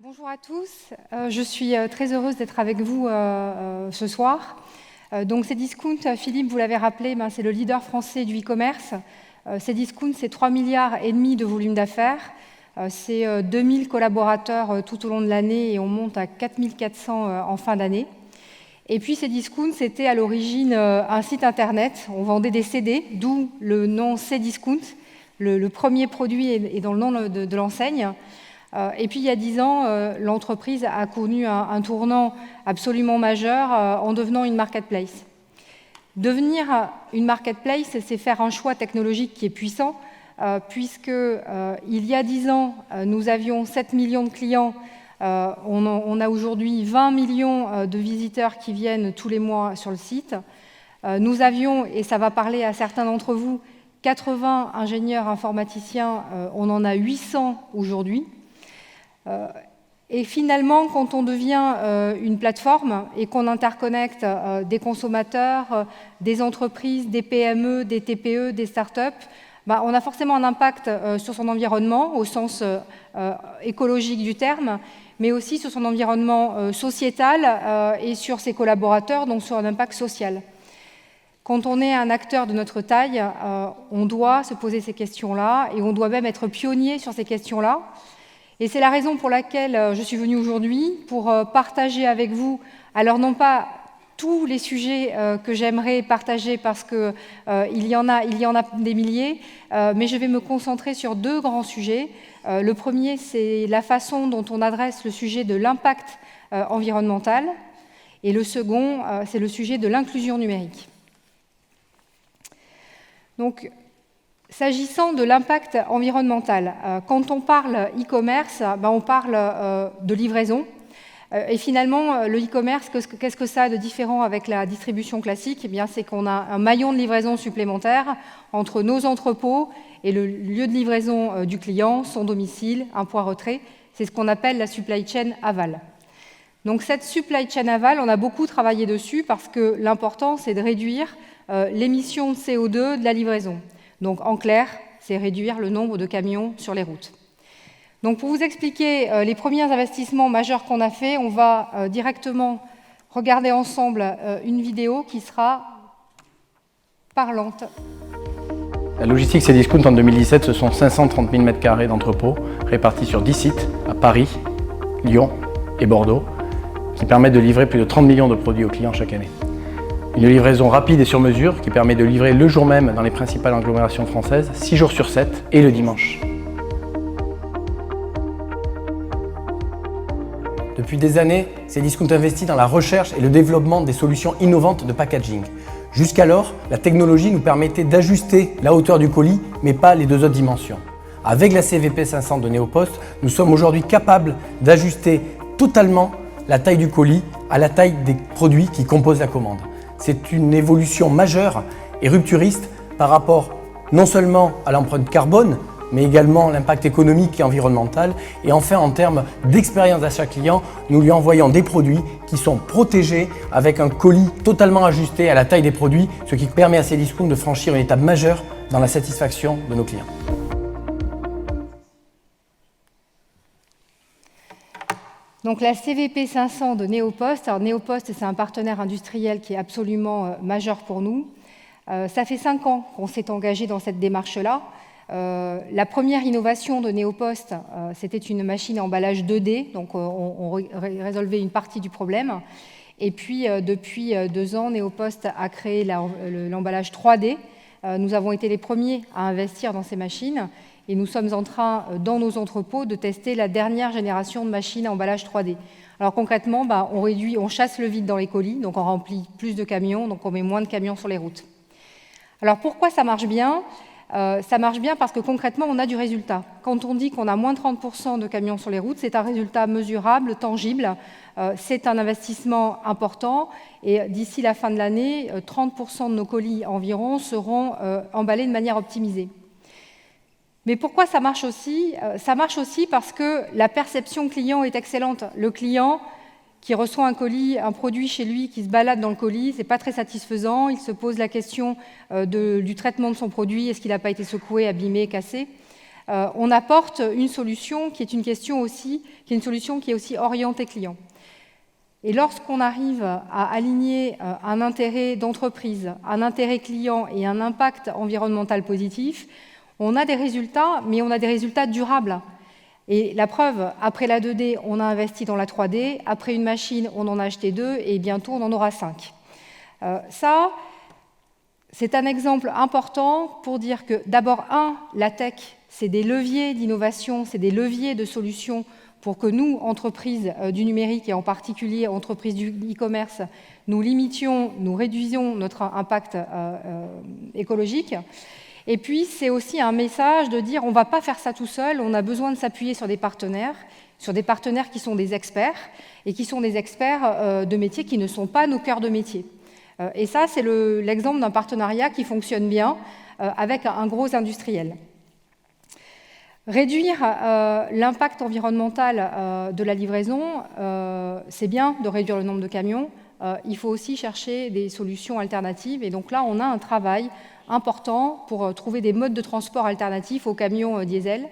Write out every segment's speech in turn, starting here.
Bonjour à tous, je suis très heureuse d'être avec vous ce soir. Donc Cdiscount, Philippe, vous l'avez rappelé, c'est le leader français du e-commerce. Cdiscount, c'est 3,5 milliards de volume d'affaires, c'est 2000 collaborateurs tout au long de l'année et on monte à 4400 en fin d'année. Et puis Cdiscount, c'était à l'origine un site internet, on vendait des CD, d'où le nom Cdiscount, le premier produit est dans le nom de l'enseigne. Et puis il y a 10 ans, l'entreprise a connu un tournant absolument majeur en devenant une marketplace. Devenir une marketplace, c'est faire un choix technologique qui est puissant, puisque il y a 10 ans, nous avions 7 millions de clients, on a aujourd'hui 20 millions de visiteurs qui viennent tous les mois sur le site. Nous avions, et ça va parler à certains d'entre vous, 80 ingénieurs informaticiens, on en a 800 aujourd'hui. Et finalement, quand on devient une plateforme et qu'on interconnecte des consommateurs, des entreprises, des PME, des TPE, des startups, on a forcément un impact sur son environnement au sens écologique du terme, mais aussi sur son environnement sociétal et sur ses collaborateurs, donc sur un impact social. Quand on est un acteur de notre taille, on doit se poser ces questions-là et on doit même être pionnier sur ces questions-là. Et c'est la raison pour laquelle je suis venue aujourd'hui, pour partager avec vous, alors non pas tous les sujets que j'aimerais partager parce qu'il y en a des milliers, mais je vais me concentrer sur deux grands sujets. Le premier, c'est la façon dont on adresse le sujet de l'impact environnemental, et le second, c'est le sujet de l'inclusion numérique. Donc, s'agissant de l'impact environnemental, quand on parle e-commerce, on parle de livraison. Et finalement, le e-commerce, qu'est-ce que ça a de différent avec la distribution classique ? Eh bien, c'est qu'on a un maillon de livraison supplémentaire entre nos entrepôts et le lieu de livraison du client, son domicile, un point retrait. C'est ce qu'on appelle la supply chain aval. Donc cette supply chain aval, on a beaucoup travaillé dessus parce que l'important, c'est de réduire l'émission de CO2 de la livraison. Donc, en clair, c'est réduire le nombre de camions sur les routes. Donc, pour vous expliquer les premiers investissements majeurs qu'on a faits, on va directement regarder ensemble une vidéo qui sera parlante. La logistique Cdiscount en 2017, ce sont 530 000 m² d'entrepôts répartis sur 10 sites à Paris, Lyon et Bordeaux, qui permettent de livrer plus de 30 millions de produits aux clients chaque année. Une livraison rapide et sur mesure qui permet de livrer le jour même dans les principales agglomérations françaises, 6 jours sur 7 et le dimanche. Depuis des années, Cdiscount investit dans la recherche et le développement des solutions innovantes de packaging. Jusqu'alors, la technologie nous permettait d'ajuster la hauteur du colis, mais pas les deux autres dimensions. Avec la CVP 500 de Neopost, nous sommes aujourd'hui capables d'ajuster totalement la taille du colis à la taille des produits qui composent la commande. C'est une évolution majeure et rupturiste par rapport non seulement à l'empreinte carbone, mais également l'impact économique et environnemental. Et enfin, en termes d'expérience d'achat client, nous lui envoyons des produits qui sont protégés avec un colis totalement ajusté à la taille des produits, ce qui permet à Cdiscount de franchir une étape majeure dans la satisfaction de nos clients. Donc la CVP 500 de Neopost, alors Neopost c'est un partenaire industriel qui est absolument majeur pour nous. Ça fait 5 ans qu'on s'est engagé dans cette démarche-là. La première innovation de Neopost, c'était une machine à emballage 2D, donc on résolvait une partie du problème. Et puis depuis 2 ans, Neopost a créé l'emballage 3D. Nous avons été les premiers à investir dans ces machines. Et nous sommes en train, dans nos entrepôts, de tester la dernière génération de machines à emballage 3D. Alors concrètement, on chasse le vide dans les colis, donc on remplit plus de camions, donc on met moins de camions sur les routes. Alors pourquoi ça marche bien ? Ça marche bien parce que concrètement, on a du résultat. Quand on dit qu'on a moins de 30% de camions sur les routes, c'est un résultat mesurable, tangible. C'est un investissement important et d'ici la fin de l'année, 30% de nos colis environ seront emballés de manière optimisée. Mais pourquoi ça marche aussi ? Ça marche aussi parce que la perception client est excellente. Le client qui reçoit un colis, un produit chez lui, qui se balade dans le colis, c'est pas très satisfaisant. Il se pose la question du traitement de son produit. Est-ce qu'il n'a pas été secoué, abîmé, cassé ? on apporte une solution qui est une solution qui est aussi orientée client. Et lorsqu'on arrive à aligner un intérêt d'entreprise, un intérêt client et un impact environnemental positif, on a des résultats, mais on a des résultats durables. Et la preuve, après la 2D, on a investi dans la 3D, après une machine, on en a acheté 2, et bientôt on en aura 5. Ça, c'est un exemple important pour dire que, d'abord, la tech, c'est des leviers d'innovation, c'est des leviers de solutions pour que nous, entreprises du numérique et en particulier entreprises du e-commerce, nous limitions, nous réduisions notre impact écologique. Et puis, c'est aussi un message de dire on ne va pas faire ça tout seul, on a besoin de s'appuyer sur des partenaires qui sont des experts, et qui sont des experts de métiers qui ne sont pas nos cœurs de métier. Et ça, c'est l'exemple d'un partenariat qui fonctionne bien avec un gros industriel. Réduire l'impact environnemental de la livraison, c'est bien de réduire le nombre de camions, il faut aussi chercher des solutions alternatives. Et donc là, on a un travail important pour trouver des modes de transport alternatifs aux camions diesel.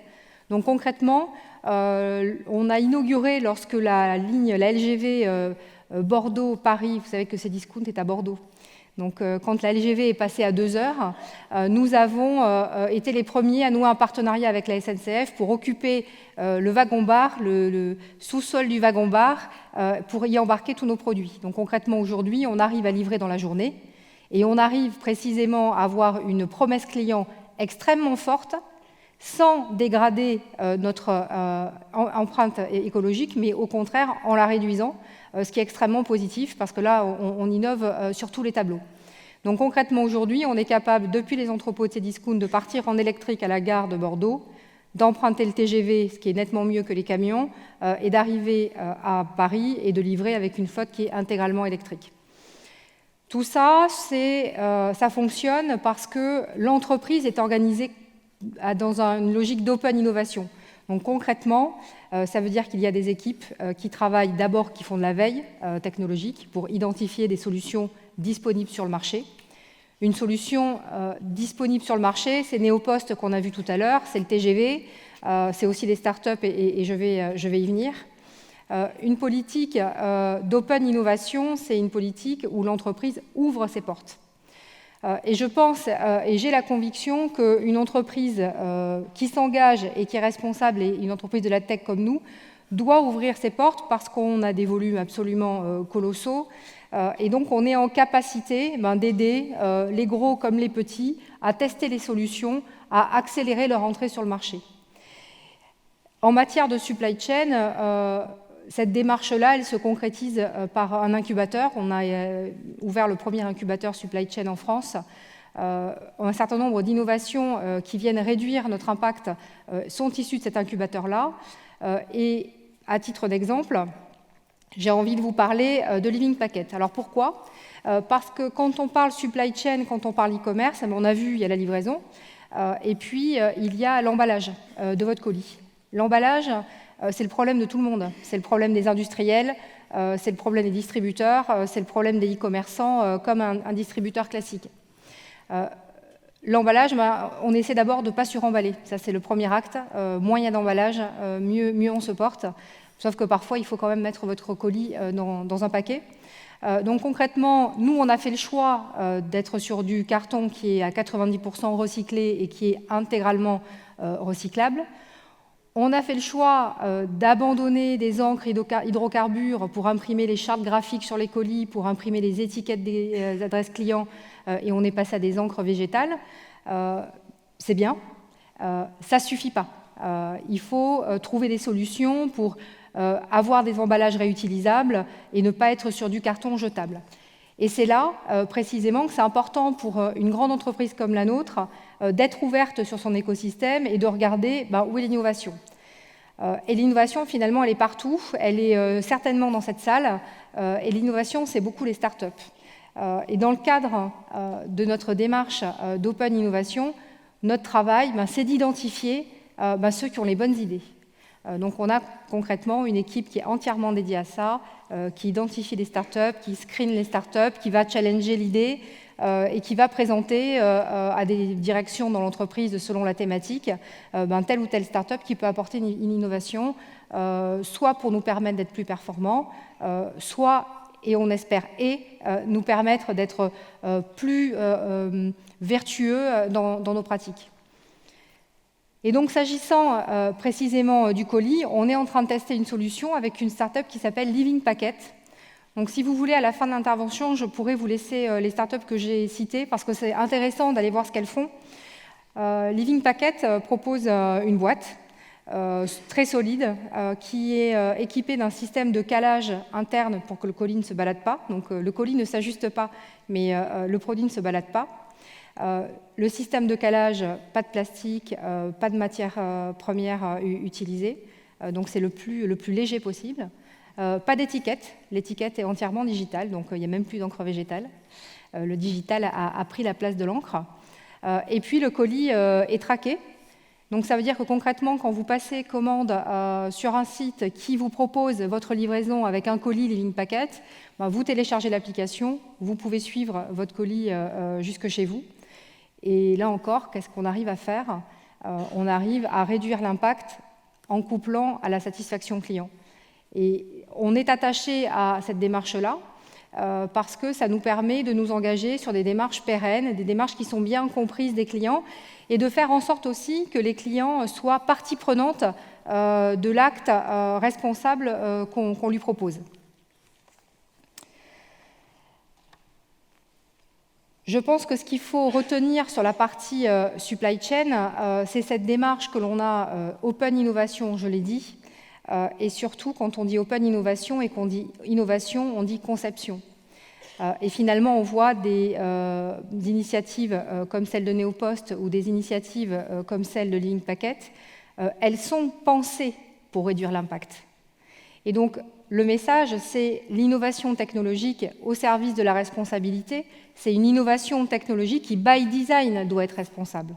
Donc concrètement, on a inauguré, lorsque la LGV Bordeaux-Paris, vous savez que Cdiscount est à Bordeaux, donc quand la LGV est passée à 2 heures, nous avons été les premiers à nouer un partenariat avec la SNCF pour occuper le wagon-bar, le sous-sol du wagon-bar, pour y embarquer tous nos produits. Donc concrètement, aujourd'hui, on arrive à livrer dans la journée, et on arrive précisément à avoir une promesse client extrêmement forte, sans dégrader notre empreinte écologique, mais au contraire en la réduisant, ce qui est extrêmement positif, parce que là, on innove sur tous les tableaux. Donc concrètement, aujourd'hui, on est capable, depuis les entrepôts de Cdiscount, de partir en électrique à la gare de Bordeaux, d'emprunter le TGV, ce qui est nettement mieux que les camions, et d'arriver à Paris et de livrer avec une flotte qui est intégralement électrique. Tout ça, ça fonctionne parce que l'entreprise est organisée dans une logique d'open innovation. Donc concrètement, ça veut dire qu'il y a des équipes qui travaillent d'abord, qui font de la veille technologique pour identifier des solutions disponibles sur le marché. Une solution disponible sur le marché, c'est Néopost qu'on a vu tout à l'heure, c'est le TGV, c'est aussi les startups et je vais y venir. Une politique d'open innovation, c'est une politique où l'entreprise ouvre ses portes. Et je pense, et j'ai la conviction qu'une entreprise qui s'engage et qui est responsable, et une entreprise de la tech comme nous, doit ouvrir ses portes parce qu'on a des volumes absolument colossaux. Et donc on est en capacité d'aider les gros comme les petits à tester les solutions, à accélérer leur entrée sur le marché. En matière de supply chain, cette démarche-là, elle se concrétise par un incubateur. On a ouvert le premier incubateur supply chain en France. Un certain nombre d'innovations qui viennent réduire notre impact sont issues de cet incubateur-là. Et à titre d'exemple, j'ai envie de vous parler de Living Packet. Alors pourquoi ? Parce que quand on parle supply chain, quand on parle e-commerce, on a vu, il y a la livraison, et puis il y a l'emballage de votre colis. L'emballage, c'est le problème de tout le monde. C'est le problème des industriels, c'est le problème des distributeurs, c'est le problème des e-commerçants comme un distributeur classique. L'emballage, on essaie d'abord de ne pas suremballer. Ça, c'est le premier acte. Moins il y a d'emballage, mieux on se porte. Sauf que parfois, il faut quand même mettre votre colis dans un paquet. Donc concrètement, nous, on a fait le choix d'être sur du carton qui est à 90% recyclé et qui est intégralement recyclable. On a fait le choix d'abandonner des encres hydrocarbures pour imprimer les chartes graphiques sur les colis, pour imprimer les étiquettes des adresses clients, et on est passé à des encres végétales. C'est bien, ça ne suffit pas. Il faut trouver des solutions pour avoir des emballages réutilisables et ne pas être sur du carton jetable. Et c'est là, précisément, que c'est important pour une grande entreprise comme la nôtre d'être ouverte sur son écosystème et de regarder où est l'innovation. Et l'innovation, finalement, elle est partout. Elle est certainement dans cette salle. Et l'innovation, c'est beaucoup les startups. Et dans le cadre de notre démarche d'open innovation, notre travail, c'est d'identifier ceux qui ont les bonnes idées. Donc on a concrètement une équipe qui est entièrement dédiée à ça, qui identifie les startups, qui screen les startups, qui va challenger l'idée, et qui va présenter à des directions dans l'entreprise selon la thématique telle ou telle start-up qui peut apporter une innovation, soit pour nous permettre d'être plus performants, soit, et on espère, nous permettre d'être plus vertueux dans nos pratiques. Et donc, s'agissant précisément du colis, on est en train de tester une solution avec une start-up qui s'appelle Living Packet. Donc, si vous voulez, à la fin de l'intervention, je pourrais vous laisser les start-up que j'ai citées, parce que c'est intéressant d'aller voir ce qu'elles font. Living Packet propose une boîte très solide qui est équipée d'un système de calage interne pour que le colis ne se balade pas. Donc, le colis ne s'ajuste pas, mais le produit ne se balade pas. Le système de calage, pas de plastique, pas de matière première utilisée, donc c'est le plus léger possible. Pas d'étiquette, l'étiquette est entièrement digitale, donc il n'y a même plus d'encre végétale. Le digital a pris la place de l'encre. Et puis le colis est traqué, donc ça veut dire que concrètement, quand vous passez commande sur un site qui vous propose votre livraison avec un colis Living Packet, vous téléchargez l'application, vous pouvez suivre votre colis jusque chez vous. Et là encore, qu'est-ce qu'on arrive à faire? On arrive à réduire l'impact en couplant à la satisfaction client. Et on est attaché à cette démarche-là parce que ça nous permet de nous engager sur des démarches pérennes, des démarches qui sont bien comprises des clients, et de faire en sorte aussi que les clients soient partie prenante de l'acte responsable qu'on lui propose. Je pense que ce qu'il faut retenir sur la partie supply chain, c'est cette démarche que l'on a Open Innovation, je l'ai dit, et surtout quand on dit Open Innovation et qu'on dit innovation, on dit conception. Et finalement, on voit des initiatives comme celle de Neopost ou des initiatives comme celle de Living Packet, elles sont pensées pour réduire l'impact. Et donc, le message, c'est l'innovation technologique au service de la responsabilité. C'est une innovation technologique qui, by design, doit être responsable.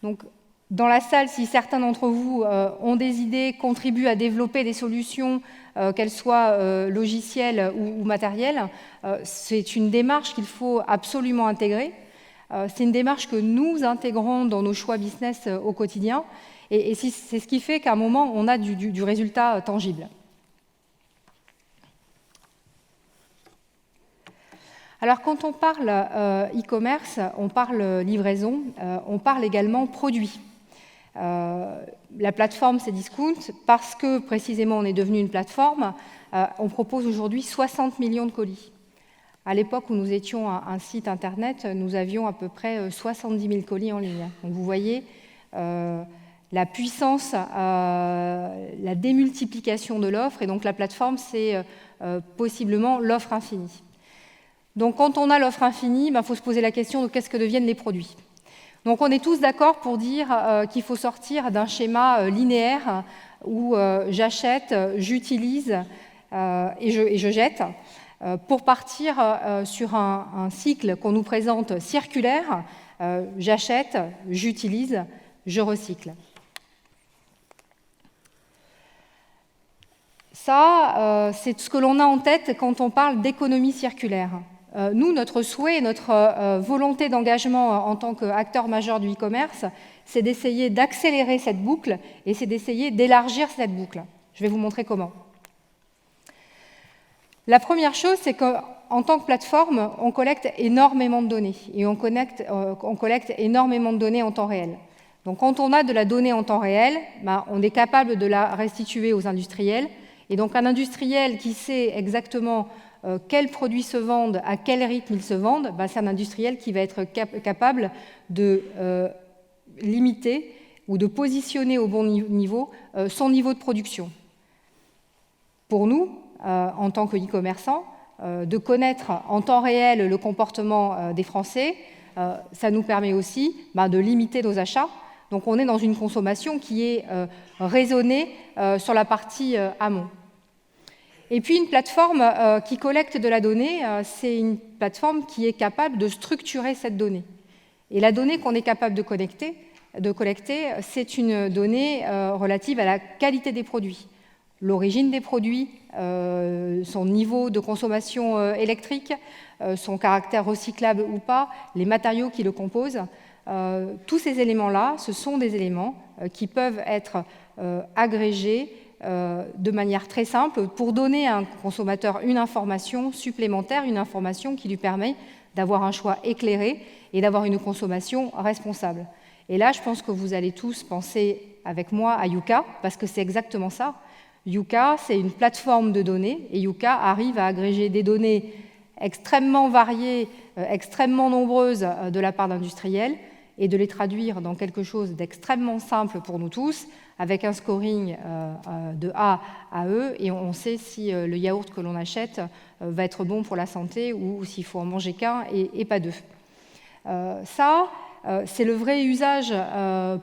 Donc, dans la salle, si certains d'entre vous ont des idées, contribuent à développer des solutions, qu'elles soient logicielles ou matérielles, c'est une démarche qu'il faut absolument intégrer. C'est une démarche que nous intégrons dans nos choix business au quotidien. Et c'est ce qui fait qu'à un moment, on a du résultat tangible. Alors, quand on parle e-commerce, on parle livraison, on parle également produit. La plateforme Cdiscount, parce que précisément on est devenu une plateforme, on propose aujourd'hui 60 millions de colis. À l'époque où nous étions un site internet, nous avions à peu près 70 000 colis en ligne. Donc vous voyez la puissance, la démultiplication de l'offre, et donc la plateforme, c'est possiblement l'offre infinie. Donc quand on a l'offre infinie, faut se poser la question de qu'est-ce que deviennent les produits. Donc on est tous d'accord pour dire qu'il faut sortir d'un schéma linéaire où j'achète, j'utilise et je jette, pour partir sur un cycle qu'on nous présente circulaire, j'achète, j'utilise, je recycle. Ça, c'est ce que l'on a en tête quand on parle d'économie circulaire. Nous, notre souhait, notre volonté d'engagement en tant qu'acteur majeur du e-commerce, c'est d'essayer d'accélérer cette boucle et c'est d'essayer d'élargir cette boucle. Je vais vous montrer comment. La première chose, c'est qu'en tant que plateforme, on collecte énormément de données et on collecte énormément de données en temps réel. Donc quand on a de la donnée en temps réel, on est capable de la restituer aux industriels. Et donc un industriel qui sait exactement quels produits se vendent, à quel rythme ils se vendent, c'est un industriel qui va être capable de limiter ou de positionner au bon niveau son niveau de production. Pour nous, en tant que e-commerçants, de connaître en temps réel le comportement des Français, ça nous permet aussi de limiter nos achats. Donc on est dans une consommation qui est raisonnée sur la partie amont. Et puis une plateforme qui collecte de la donnée, c'est une plateforme qui est capable de structurer cette donnée. Et la donnée qu'on est capable de collecter, c'est une donnée relative à la qualité des produits. l'origine des produits, son niveau de consommation électrique, son caractère recyclable ou pas, les matériaux qui le composent. Tous ces éléments-là, ce sont des éléments qui peuvent être agrégés de manière très simple pour donner à un consommateur une information supplémentaire, une information qui lui permet d'avoir un choix éclairé et d'avoir une consommation responsable. Et là, je pense que vous allez tous penser avec moi à Yuka, parce que c'est exactement ça. Yuka, c'est une plateforme de données, et Yuka arrive à agréger des données extrêmement variées, extrêmement nombreuses de la part d'industriels, et de les traduire dans quelque chose d'extrêmement simple pour nous tous, avec un scoring de A à E, et on sait si le yaourt que l'on achète va être bon pour la santé ou s'il faut en manger qu'un et pas deux. C'est le vrai usage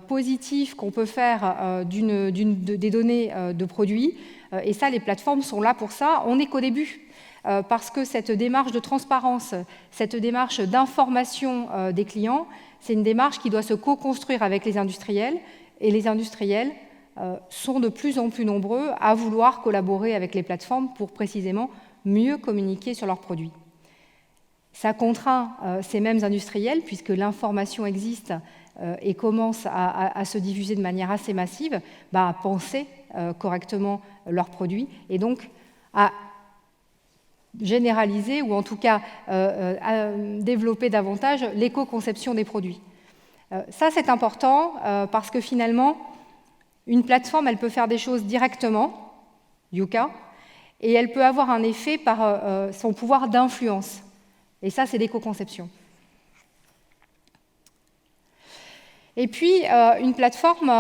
positif qu'on peut faire des données de produits, et ça, les plateformes sont là pour ça. On n'est qu'au début, parce que cette démarche de transparence, cette démarche d'information des clients, c'est une démarche qui doit se co-construire avec les industriels, et les industriels sont de plus en plus nombreux à vouloir collaborer avec les plateformes pour précisément mieux communiquer sur leurs produits. Ça contraint ces mêmes industriels, puisque l'information existe et commence à se diffuser de manière assez massive, à penser correctement leurs produits, et donc à généraliser, ou en tout cas à développer davantage l'éco-conception des produits. Ça, c'est important, parce que finalement, une plateforme, elle peut faire des choses directement, Yuka, et elle peut avoir un effet par son pouvoir d'influence. Et ça, c'est l'éco-conception. Et puis, une plateforme,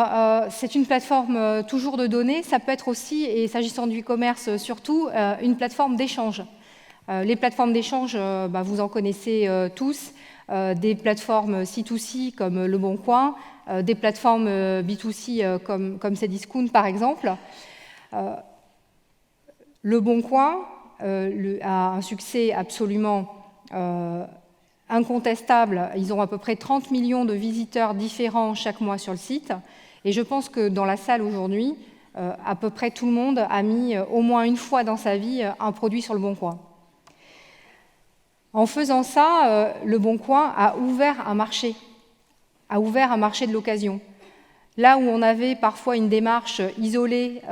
c'est une plateforme toujours de données. Ça peut être aussi, et s'agissant du e-commerce surtout, une plateforme d'échange. Les plateformes d'échange, vous en connaissez tous. Des plateformes C2C comme Le Bon Coin, des plateformes B2C comme Cdiscount, par exemple. Le Bon Coin a un succès absolument incontestable. Ils ont à peu près 30 millions de visiteurs différents chaque mois sur le site. Et je pense que dans la salle aujourd'hui, à peu près tout le monde a mis au moins une fois dans sa vie un produit sur Le Bon Coin. En faisant ça, Le Bon Coin a ouvert un marché de l'occasion. Là où on avait parfois une démarche isolée,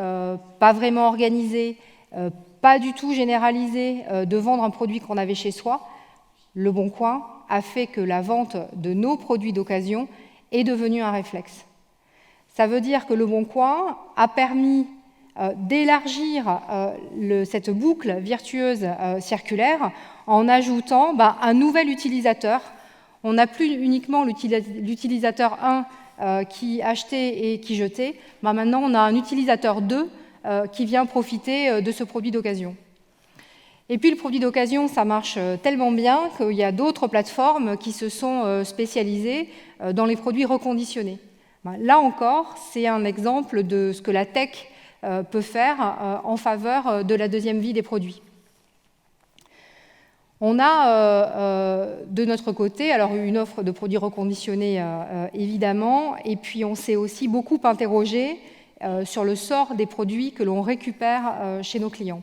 pas vraiment organisée, pas du tout généralisée de vendre un produit qu'on avait chez soi, Le Bon Coin a fait que la vente de nos produits d'occasion est devenue un réflexe. Ça veut dire que Le Bon Coin a permis d'élargir cette boucle virtueuse circulaire en ajoutant un nouvel utilisateur. On n'a plus uniquement l'utilisateur 1 qui achetait et qui jetait. Maintenant, on a un utilisateur 2 qui vient profiter de ce produit d'occasion. Et puis le produit d'occasion, ça marche tellement bien qu'il y a d'autres plateformes qui se sont spécialisées dans les produits reconditionnés. Là encore, c'est un exemple de ce que la tech peut faire en faveur de la deuxième vie des produits. On a de notre côté alors une offre de produits reconditionnés évidemment, et puis on s'est aussi beaucoup interrogé sur le sort des produits que l'on récupère chez nos clients.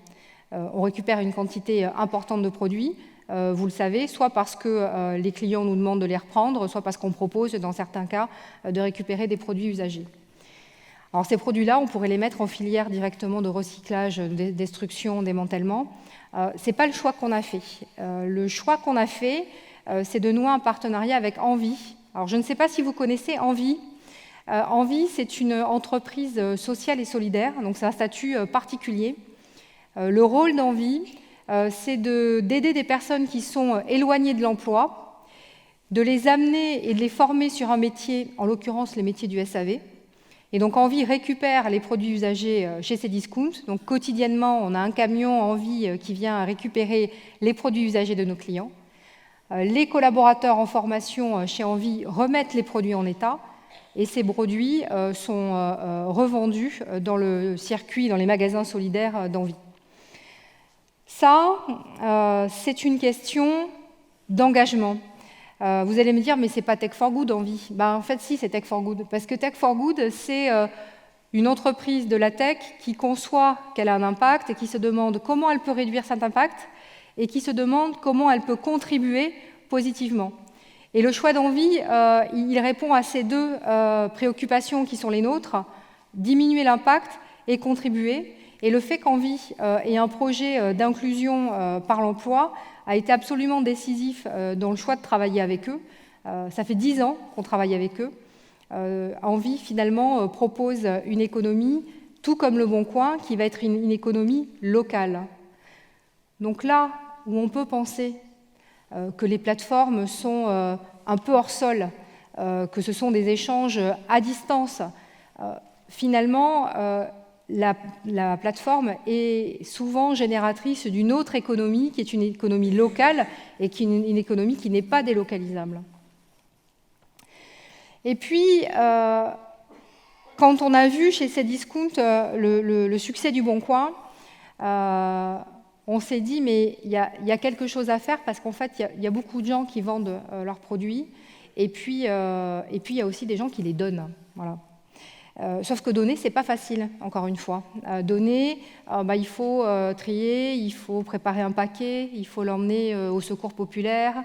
On récupère une quantité importante de produits, vous le savez, soit parce que les clients nous demandent de les reprendre, soit parce qu'on propose, dans certains cas, de récupérer des produits usagés. Alors ces produits-là, on pourrait les mettre en filière directement de recyclage, de destruction, démantèlement. Ce n'est pas le choix qu'on a fait. Le choix qu'on a fait, c'est de nouer un partenariat avec Envie. Alors je ne sais pas si vous connaissez Envie. Envie, c'est une entreprise sociale et solidaire, donc c'est un statut particulier. Le rôle d'Envie, c'est d'aider des personnes qui sont éloignées de l'emploi, de les amener et de les former sur un métier, en l'occurrence les métiers du SAV. Et donc Envie récupère les produits usagés chez Cdiscount. Donc quotidiennement, on a un camion Envie qui vient récupérer les produits usagés de nos clients. Les collaborateurs en formation chez Envie remettent les produits en état, et ces produits sont revendus dans le circuit, dans les magasins solidaires d'Envie. Ça, c'est une question d'engagement. Vous allez me dire, mais c'est pas Tech for Good, Envie. En fait, si, c'est Tech for Good. Parce que Tech for Good, c'est Une entreprise de la tech qui conçoit qu'elle a un impact et qui se demande comment elle peut réduire cet impact et qui se demande comment elle peut contribuer positivement. Et le choix d'Envie, il répond à ces deux préoccupations qui sont les nôtres, diminuer l'impact et contribuer. Et le fait qu'Envie ait un projet d'inclusion par l'emploi a été absolument décisif dans le choix de travailler avec eux. Ça fait 10 ans qu'on travaille avec eux. Envie, finalement, propose une économie, tout comme Le Bon Coin, qui va être une économie locale. Donc là où on peut penser que les plateformes sont un peu hors sol, que ce sont des échanges à distance, finalement, la plateforme est souvent génératrice d'une autre économie, qui est une économie locale et qui est une économie qui n'est pas délocalisable. Et puis, quand on a vu chez Cdiscount le succès du Bon Coin, on s'est dit, mais il y a quelque chose à faire parce qu'en fait, il y a beaucoup de gens qui vendent leurs produits et puis il y a aussi des gens qui les donnent. Voilà. Sauf que donner, c'est pas facile, encore une fois. Donner, il faut trier, il faut préparer un paquet, il faut l'emmener au secours populaire,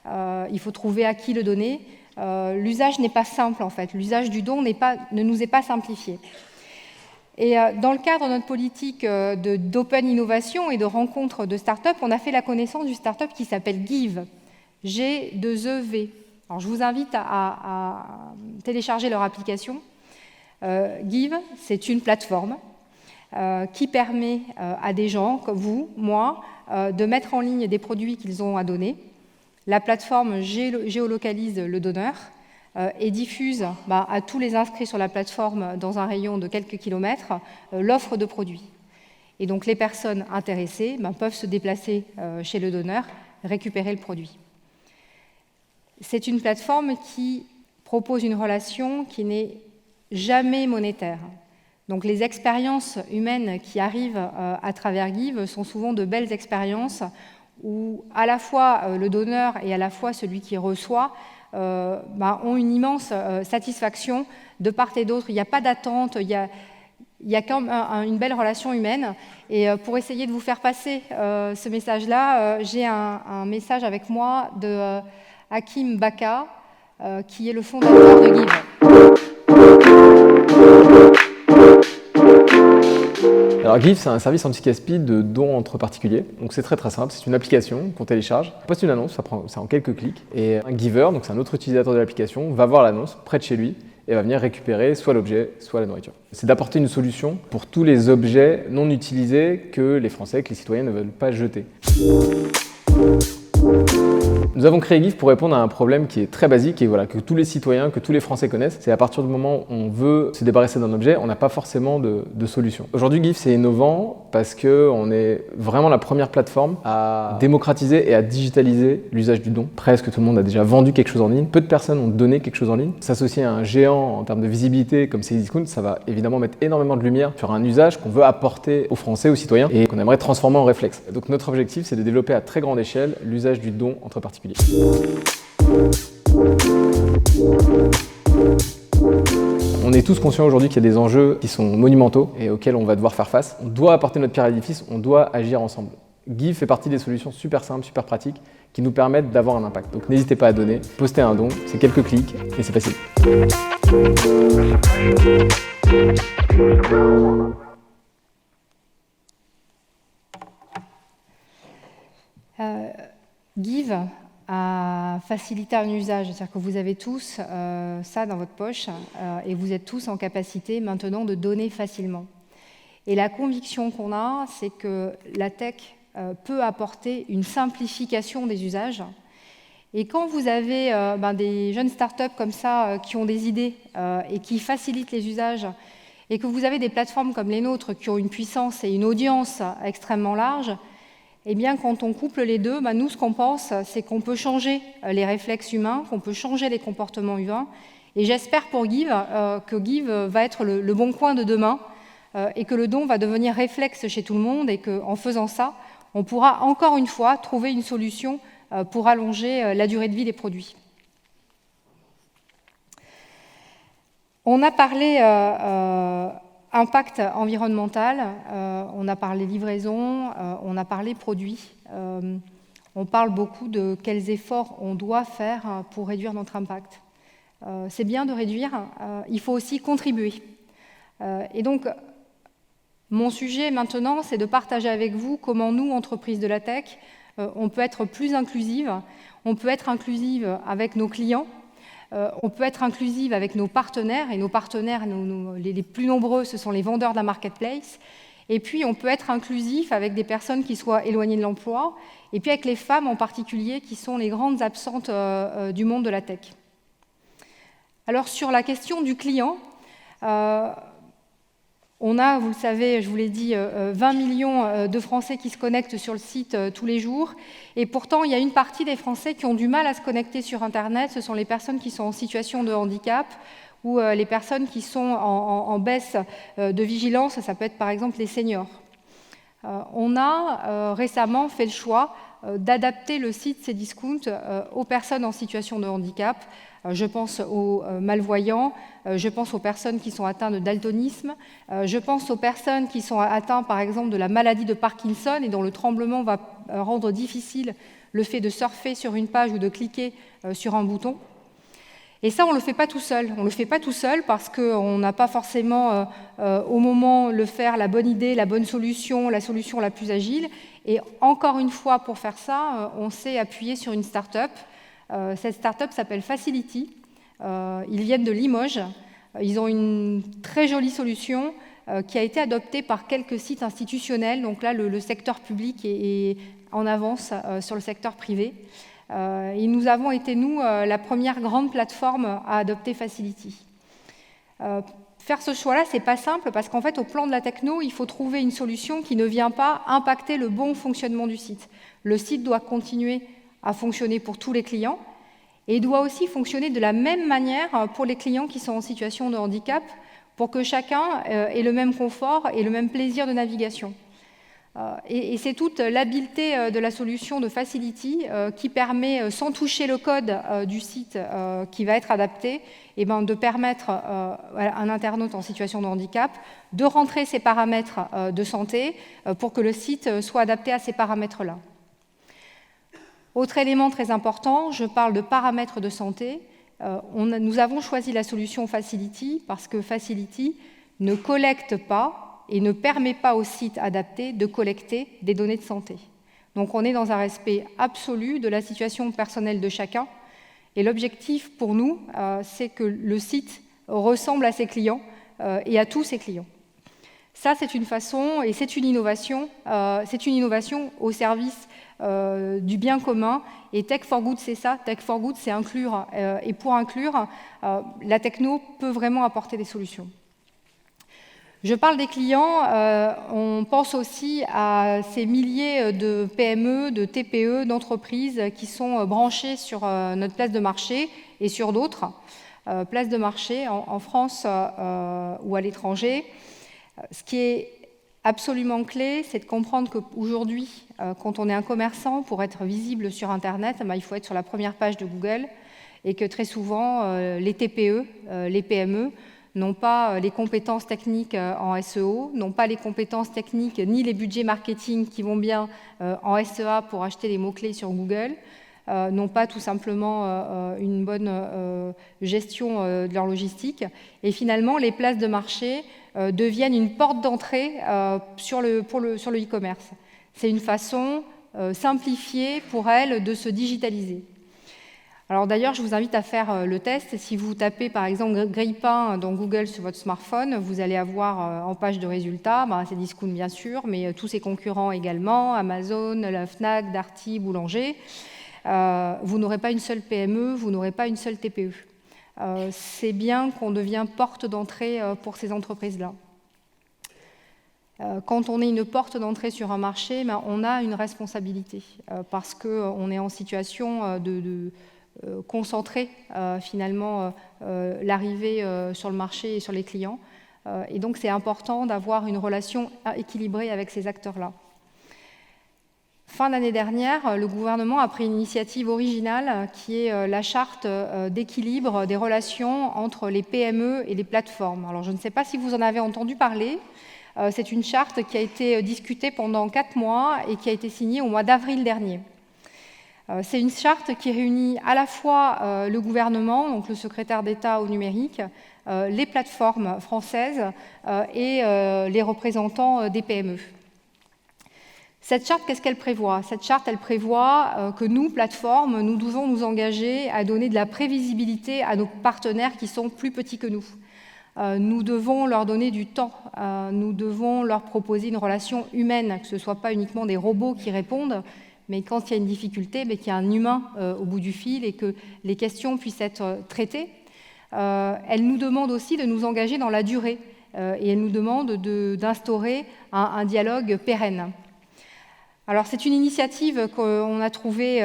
il faut trouver à qui le donner. L'usage n'est pas simple, en fait. L'usage du don ne nous est pas simplifié. Et dans le cadre de notre politique d'open innovation et de rencontre de start-up, on a fait la connaissance d'une start-up qui s'appelle Give, G2EV. Alors, je vous invite à télécharger leur application. Give, c'est une plateforme qui permet à des gens comme vous, moi, de mettre en ligne des produits qu'ils ont à donner. La plateforme géolocalise le donneur et diffuse à tous les inscrits sur la plateforme dans un rayon de quelques kilomètres l'offre de produits. Et donc les personnes intéressées peuvent se déplacer chez le donneur, récupérer le produit. C'est une plateforme qui propose une relation qui n'est jamais monétaire. Donc les expériences humaines qui arrivent à travers Give sont souvent de belles expériences où à la fois le donneur et à la fois celui qui reçoit ont une immense satisfaction de part et d'autre. Il n'y a pas d'attente, il y a quand même une belle relation humaine. Et pour essayer de vous faire passer ce message-là, j'ai un message avec moi de Hakim Baka, qui est le fondateur de Give. Alors Give, c'est un service anti-gaspi de dons entre particuliers. Donc c'est très simple, c'est une application qu'on télécharge. On poste une annonce, c'est en quelques clics. Et un giver, donc c'est un autre utilisateur de l'application, va voir l'annonce près de chez lui et va venir récupérer soit l'objet, soit la nourriture. C'est d'apporter une solution pour tous les objets non utilisés que les Français, que les citoyens ne veulent pas jeter. Nous avons créé Give pour répondre à un problème qui est très basique et que tous les citoyens, que tous les Français connaissent. C'est à partir du moment où on veut se débarrasser d'un objet, on n'a pas forcément de solution. Aujourd'hui, Give, c'est innovant parce qu'on est vraiment la première plateforme à démocratiser et à digitaliser l'usage du don. Presque tout le monde a déjà vendu quelque chose en ligne. Peu de personnes ont donné quelque chose en ligne. S'associer à un géant en termes de visibilité comme Cdiscount, ça va évidemment mettre énormément de lumière sur un usage qu'on veut apporter aux Français, aux citoyens et qu'on aimerait transformer en réflexe. Donc notre objectif, c'est de développer à très grande échelle l'usage du don entre particuliers. On est tous conscients aujourd'hui qu'il y a des enjeux qui sont monumentaux et auxquels on va devoir faire face. On doit apporter notre pierre à l'édifice, on doit agir ensemble. Give fait partie des solutions super simples, super pratiques qui nous permettent d'avoir un impact. Donc n'hésitez pas à donner, postez un don, c'est quelques clics et c'est facile. Give à faciliter un usage, c'est-à-dire que vous avez tous ça dans votre poche et vous êtes tous en capacité maintenant de donner facilement. Et la conviction qu'on a, c'est que la tech peut apporter une simplification des usages. Et quand vous avez des jeunes startups comme ça qui ont des idées et qui facilitent les usages, et que vous avez des plateformes comme les nôtres qui ont une puissance et une audience extrêmement large, eh bien, quand on couple les deux, nous, ce qu'on pense, c'est qu'on peut changer les réflexes humains, qu'on peut changer les comportements humains. Et j'espère pour Give que Give va être le bon coin de demain et que le don va devenir réflexe chez tout le monde et qu'en faisant ça, on pourra encore une fois trouver une solution pour allonger la durée de vie des produits. On a parlé Impact environnemental, on a parlé livraison, on a parlé produits. On parle beaucoup de quels efforts on doit faire pour réduire notre impact. C'est bien de réduire, il faut aussi contribuer. Et donc, mon sujet maintenant, c'est de partager avec vous comment nous, entreprises de la tech, on peut être plus inclusive. On peut être inclusive avec nos clients, on peut être inclusive avec nos partenaires, et nos partenaires, les plus nombreux, ce sont les vendeurs de la marketplace. Et puis, on peut être inclusif avec des personnes qui soient éloignées de l'emploi, et puis avec les femmes en particulier, qui sont les grandes absentes du monde de la tech. Alors, sur la question du client, on a, vous le savez, je vous l'ai dit, 20 millions de Français qui se connectent sur le site tous les jours. Et pourtant, il y a une partie des Français qui ont du mal à se connecter sur Internet. Ce sont les personnes qui sont en situation de handicap ou les personnes qui sont en baisse de vigilance. Ça peut être par exemple les seniors. On a récemment fait le choix d'adapter le site Cdiscount aux personnes en situation de handicap. Je pense aux malvoyants, je pense aux personnes qui sont atteintes de daltonisme, je pense aux personnes qui sont atteintes par exemple de la maladie de Parkinson et dont le tremblement va rendre difficile le fait de surfer sur une page ou de cliquer sur un bouton. Et ça, on ne le fait pas tout seul. On ne le fait pas tout seul parce qu'on n'a pas forcément au moment le faire la bonne idée, la bonne solution, la solution la plus agile. Et encore une fois, pour faire ça, on s'est appuyé sur une start-up. Cette start-up s'appelle Facility. Ils viennent de Limoges. Ils ont une très jolie solution qui a été adoptée par quelques sites institutionnels. Donc là, le secteur public est en avance sur le secteur privé. Et nous avons été, nous, la première grande plateforme à adopter Facility. Faire ce choix-là, ce n'est pas simple parce qu'en fait, au plan de la techno, il faut trouver une solution qui ne vient pas impacter le bon fonctionnement du site. Le site doit continuer à fonctionner pour tous les clients et doit aussi fonctionner de la même manière pour les clients qui sont en situation de handicap pour que chacun ait le même confort et le même plaisir de navigation. Et c'est toute l'habileté de la solution de Facility qui permet, sans toucher le code du site qui va être adapté, de permettre à un internaute en situation de handicap de rentrer ses paramètres de santé pour que le site soit adapté à ces paramètres-là. Autre élément très important, je parle de paramètres de santé. Nous avons choisi la solution Facility parce que Facility ne collecte pas et ne permet pas au site adapté de collecter des données de santé. Donc on est dans un respect absolu de la situation personnelle de chacun. Et l'objectif pour nous, c'est que le site ressemble à ses clients et à tous ses clients. Ça, c'est une façon et c'est une innovation au service du bien commun. Et Tech for Good, c'est ça. Tech for Good, c'est inclure. Et pour inclure, la techno peut vraiment apporter des solutions. Je parle des clients, on pense aussi à ces milliers de PME, de TPE, d'entreprises qui sont branchées sur notre place de marché et sur d'autres places de marché en France ou à l'étranger. Ce qui est absolument clé, c'est de comprendre qu'aujourd'hui, quand on est un commerçant, pour être visible sur Internet, il faut être sur la première page de Google et que très souvent, les TPE, les PME, n'ont pas les compétences techniques en SEO, n'ont pas les compétences techniques ni les budgets marketing qui vont bien en SEA pour acheter les mots-clés sur Google, n'ont pas tout simplement une bonne gestion de leur logistique. Et finalement, les places de marché deviennent une porte d'entrée sur le e-commerce. C'est une façon simplifiée pour elles de se digitaliser. Alors d'ailleurs, je vous invite à faire le test. Si vous tapez par exemple grille-pain dans Google sur votre smartphone, vous allez avoir en page de résultats, Cdiscount bien sûr, mais tous ses concurrents également, Amazon, la Fnac, Darty, Boulanger. Vous n'aurez pas une seule PME, vous n'aurez pas une seule TPE. C'est bien qu'on devient porte d'entrée pour ces entreprises-là. Quand on est une porte d'entrée sur un marché, on a une responsabilité parce qu'on est en situation de concentrer finalement l'arrivée sur le marché et sur les clients. Et donc c'est important d'avoir une relation équilibrée avec ces acteurs-là. fin d'année dernière, le gouvernement a pris une initiative originale qui est la charte d'équilibre des relations entre les PME et les plateformes. Alors, je ne sais pas si vous en avez entendu parler. C'est une charte qui a été discutée pendant 4 mois et qui a été signée au mois d'avril dernier. C'est une charte qui réunit à la fois le gouvernement, donc le secrétaire d'État au numérique, les plateformes françaises et les représentants des PME. Cette charte, qu'est-ce qu'elle prévoit? Cette charte, elle prévoit que nous, plateformes, nous devons nous engager à donner de la prévisibilité à nos partenaires qui sont plus petits que nous. Nous devons leur donner du temps, nous devons leur proposer une relation humaine, que ce ne soit pas uniquement des robots qui répondent, mais quand il y a une difficulté, qu'il y a un humain au bout du fil et que les questions puissent être traitées. Elle nous demande aussi de nous engager dans la durée et elle nous demande d'instaurer un dialogue pérenne. Alors c'est une initiative qu'on a trouvée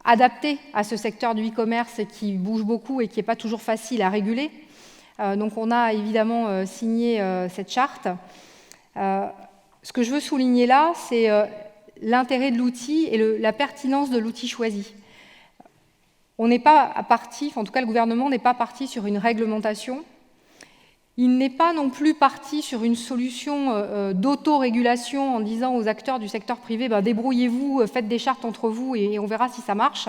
adaptée à ce secteur du e-commerce qui bouge beaucoup et qui n'est pas toujours facile à réguler. Donc on a évidemment signé cette charte. Ce que je veux souligner là, c'est l'intérêt de l'outil et la pertinence de l'outil choisi. On n'est pas parti, en tout cas le gouvernement n'est pas parti sur une réglementation. Il n'est pas non plus parti sur une solution d'autorégulation en disant aux acteurs du secteur privé débrouillez-vous, faites des chartes entre vous et on verra si ça marche.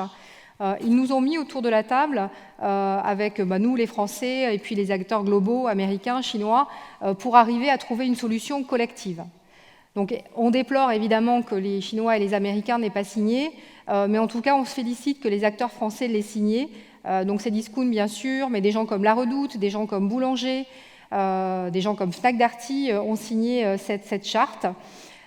Ils nous ont mis autour de la table avec nous les Français et puis les acteurs globaux, américains, chinois, pour arriver à trouver une solution collective. Donc on déplore évidemment que les Chinois et les Américains n'aient pas signé, mais en tout cas on se félicite que les acteurs français l'aient signé. Donc c'est Discount bien sûr, mais des gens comme La Redoute, des gens comme Boulanger, des gens comme Fnac Darty ont signé cette charte.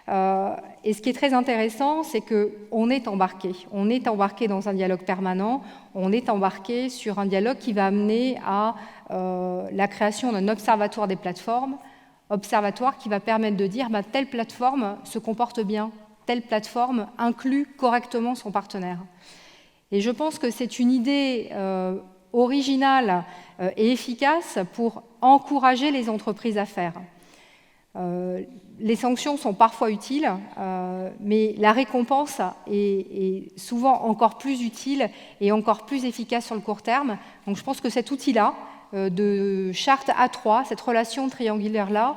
Et ce qui est très intéressant, c'est qu'on est embarqué dans un dialogue permanent, on est embarqué sur un dialogue qui va amener à la création d'un observatoire des plateformes, observatoire qui va permettre de dire telle plateforme se comporte bien, telle plateforme inclut correctement son partenaire. Et je pense que c'est une idée originale et efficace pour encourager les entreprises à faire. Les sanctions sont parfois utiles, mais la récompense est souvent encore plus utile et encore plus efficace sur le court terme. Donc je pense que cet outil-là, de charte A3, cette relation triangulaire-là,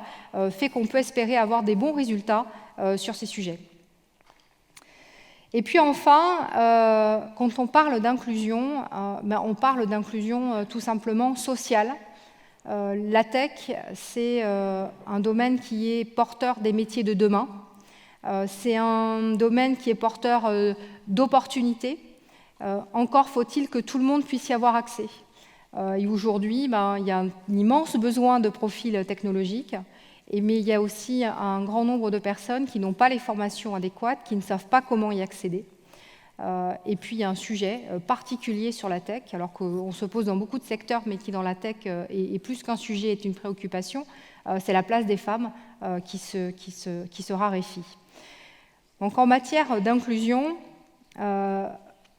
fait qu'on peut espérer avoir des bons résultats sur ces sujets. Et puis enfin, quand on parle d'inclusion, on parle d'inclusion tout simplement sociale. La tech, c'est un domaine qui est porteur des métiers de demain. C'est un domaine qui est porteur d'opportunités. Encore faut-il que tout le monde puisse y avoir accès. Et aujourd'hui, il y a un immense besoin de profils technologiques, mais il y a aussi un grand nombre de personnes qui n'ont pas les formations adéquates, qui ne savent pas comment y accéder. Et puis il y a un sujet particulier sur la tech, alors qu'on se pose dans beaucoup de secteurs, mais qui dans la tech est plus qu'un sujet, est une préoccupation, c'est la place des femmes qui se raréfie. Donc en matière d'inclusion,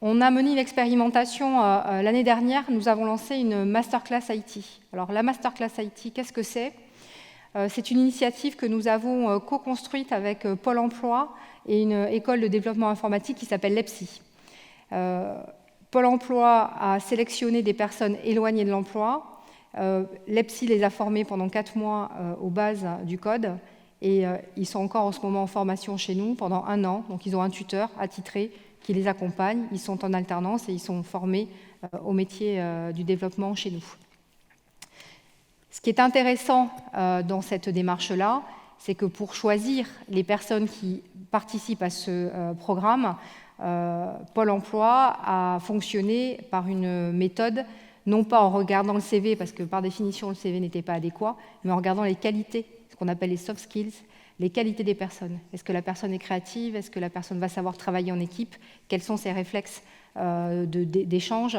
on a mené une expérimentation l'année dernière, nous avons lancé une masterclass IT. Alors la masterclass IT, qu'est-ce que c'est ? C'est une initiative que nous avons co-construite avec Pôle emploi et une école de développement informatique qui s'appelle l'EPSI. Pôle emploi a sélectionné des personnes éloignées de l'emploi. L'EPSI les a formés pendant 4 mois aux bases du code et ils sont encore en ce moment en formation chez nous pendant 1 an. Donc ils ont un tuteur attitré qui les accompagne. Ils sont en alternance et ils sont formés au métier du développement chez nous. Ce qui est intéressant dans cette démarche-là, c'est que pour choisir les personnes qui participent à ce programme, Pôle emploi a fonctionné par une méthode, non pas en regardant le CV, parce que par définition le CV n'était pas adéquat, mais en regardant les qualités, ce qu'on appelle les soft skills, les qualités des personnes. Est-ce que la personne est créative? Est-ce que la personne va savoir travailler en équipe? Quels sont ses réflexes d'échange?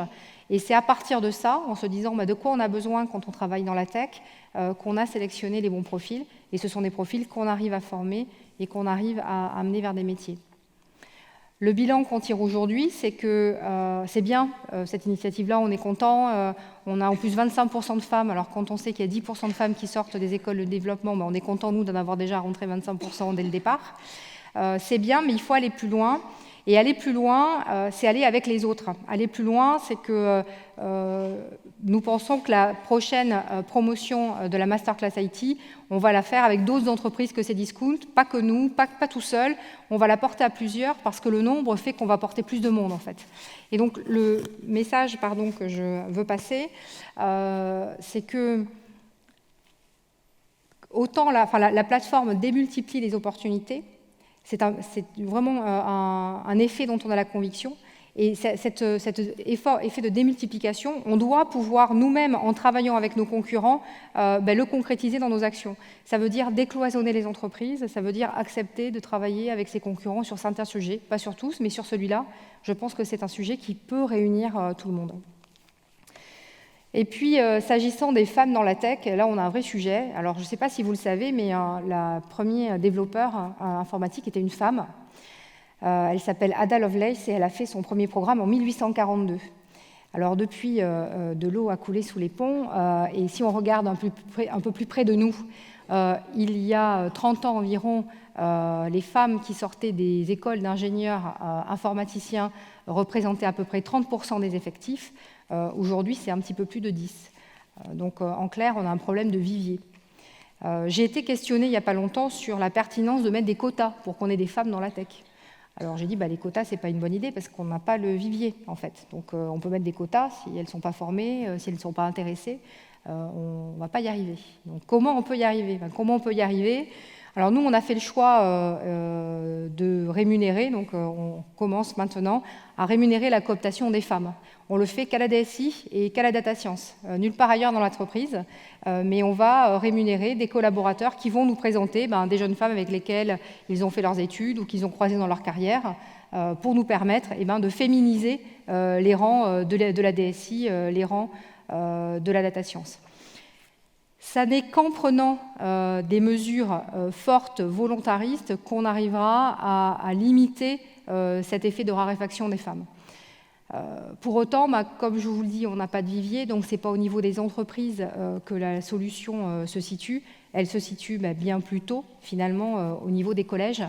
Et c'est à partir de ça, en se disant de quoi on a besoin quand on travaille dans la tech, qu'on a sélectionné les bons profils. Et ce sont des profils qu'on arrive à former et qu'on arrive à amener vers des métiers. Le bilan qu'on tire aujourd'hui, c'est que c'est bien, cette initiative-là, on est content. On a en plus 25% de femmes, alors quand on sait qu'il y a 10% de femmes qui sortent des écoles de développement, on est content, nous, d'en avoir déjà rentré 25% dès le départ. C'est bien, mais il faut aller plus loin. Et aller plus loin, c'est aller avec les autres. Aller plus loin, c'est que nous pensons que la prochaine promotion de la Masterclass IT, on va la faire avec d'autres entreprises que Cdiscount, pas que nous, pas tout seul. On va la porter à plusieurs parce que le nombre fait qu'on va porter plus de monde, en fait. Et donc, le message que je veux passer, c'est que autant la plateforme démultiplie les opportunités, c'est vraiment un effet dont on a la conviction. Et cet effet de démultiplication, on doit pouvoir nous-mêmes, en travaillant avec nos concurrents, le concrétiser dans nos actions. Ça veut dire décloisonner les entreprises, ça veut dire accepter de travailler avec ses concurrents sur certains sujets, pas sur tous, mais sur celui-là. Je pense que c'est un sujet qui peut réunir tout le monde. Et puis, s'agissant des femmes dans la tech, là, on a un vrai sujet. Alors, je ne sais pas si vous le savez, mais la première développeur informatique était une femme. Elle s'appelle Ada Lovelace et elle a fait son premier programme en 1842. Alors, depuis, de l'eau a coulé sous les ponts. Et si on regarde un peu plus près de nous, il y a 30 ans environ, les femmes qui sortaient des écoles d'ingénieurs informaticiens représentaient à peu près 30% des effectifs. Aujourd'hui, c'est un petit peu plus de 10. Donc, en clair, on a un problème de vivier. J'ai été questionnée il n'y a pas longtemps sur la pertinence de mettre des quotas pour qu'on ait des femmes dans la tech. Alors, j'ai dit, les quotas, ce n'est pas une bonne idée parce qu'on n'a pas le vivier, en fait. Donc, on peut mettre des quotas si elles ne sont pas formées, si elles ne sont pas intéressées. On ne va pas y arriver. Donc, comment on peut y arriver ? Comment on peut y arriver ? Alors nous, on a fait le choix de rémunérer, donc on commence maintenant à rémunérer la cooptation des femmes. On le fait qu'à la DSI et qu'à la data science, nulle part ailleurs dans l'entreprise, mais on va rémunérer des collaborateurs qui vont nous présenter des jeunes femmes avec lesquelles ils ont fait leurs études ou qu'ils ont croisées dans leur carrière, pour nous permettre de féminiser les rangs de la DSI, les rangs de la data science. Ça n'est qu'en prenant des mesures fortes, volontaristes, qu'on arrivera à limiter cet effet de raréfaction des femmes. Pour autant, comme je vous le dis, on n'a pas de vivier, donc ce n'est pas au niveau des entreprises que la solution se situe. Elle se situe bien plus tôt, finalement, au niveau des collèges.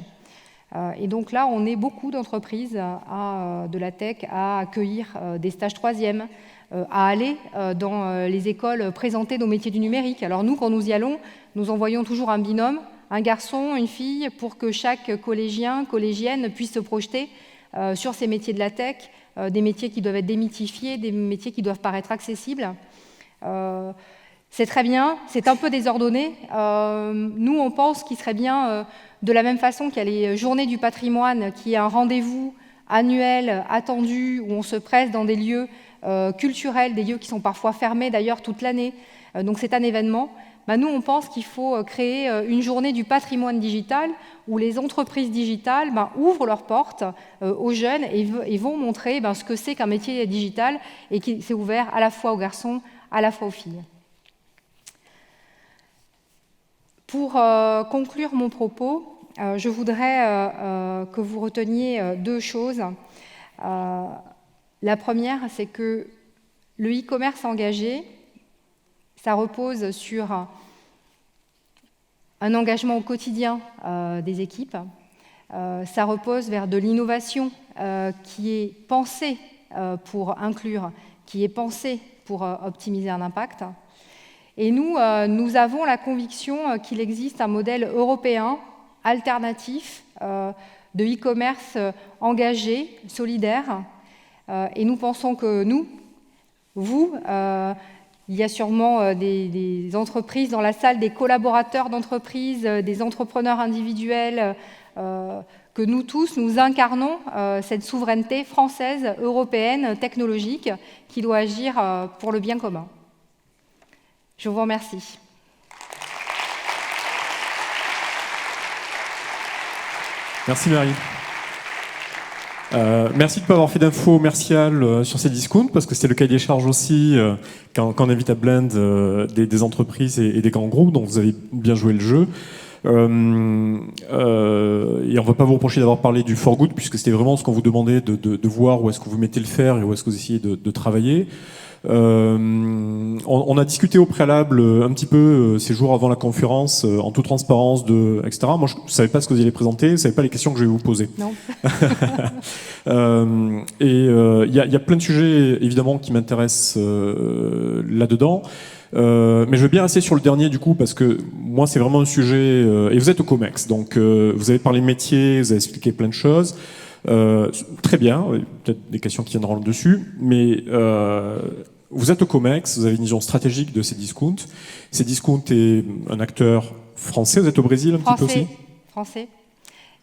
Et donc là, on est beaucoup d'entreprises de la tech à accueillir des stages troisième, à aller dans les écoles présenter nos métiers du numérique. Alors nous, quand nous y allons, nous envoyons toujours un binôme, un garçon, une fille, pour que chaque collégien, collégienne puisse se projeter sur ces métiers de la tech, des métiers qui doivent être démythifiés, des métiers qui doivent paraître accessibles. C'est très bien, c'est un peu désordonné. Nous, on pense qu'il serait bien, de la même façon qu'il y a les Journées du patrimoine, qui est un rendez-vous annuel, attendu, où on se presse dans des lieux culturels, des lieux qui sont parfois fermés d'ailleurs toute l'année. Donc c'est un événement. Nous, on pense qu'il faut créer une journée du patrimoine digital où les entreprises digitales ouvrent leurs portes aux jeunes et vont montrer ce que c'est qu'un métier digital et qui s'est ouvert à la fois aux garçons, à la fois aux filles. Pour conclure mon propos, je voudrais que vous reteniez deux choses. La première, c'est que le e-commerce engagé, ça repose sur un engagement au quotidien des équipes. Ça repose vers de l'innovation qui est pensée pour inclure, qui est pensée pour optimiser un impact. Et nous avons la conviction qu'il existe un modèle européen alternatif de e-commerce engagé, solidaire. Et nous pensons que vous, il y a sûrement des entreprises dans la salle, des collaborateurs d'entreprises, des entrepreneurs individuels, que nous tous, nous incarnons cette souveraineté française, européenne, technologique, qui doit agir pour le bien commun. Je vous remercie. Merci Marie. Merci de ne pas avoir fait d'infos commerciales sur Cdiscount, parce que c'était le cahier des charges aussi quand on invite à Blend des entreprises et des grands groupes, donc vous avez bien joué le jeu. Et on ne va pas vous reprocher d'avoir parlé du For Good, puisque c'était vraiment ce qu'on vous demandait de voir où est-ce que vous mettez le fer et où est-ce que vous essayez de travailler. On a discuté au préalable un petit peu ces jours avant la conférence, en toute transparence, etc. Moi, je ne savais pas ce que vous alliez présenter, je ne savais pas les questions que je vais vous poser. Non. Il y a plein de sujets, évidemment, qui m'intéressent là-dedans. Mais je veux bien rester sur le dernier, du coup, parce que moi, c'est vraiment un sujet... et vous êtes au COMEX, donc vous avez parlé métier, vous avez expliqué plein de choses. Très bien, peut-être des questions qui viendront dessus, mais vous êtes au COMEX, vous avez une vision stratégique de Cdiscount. Cdiscount est un acteur français, vous êtes au Brésil un petit peu aussi ? Français,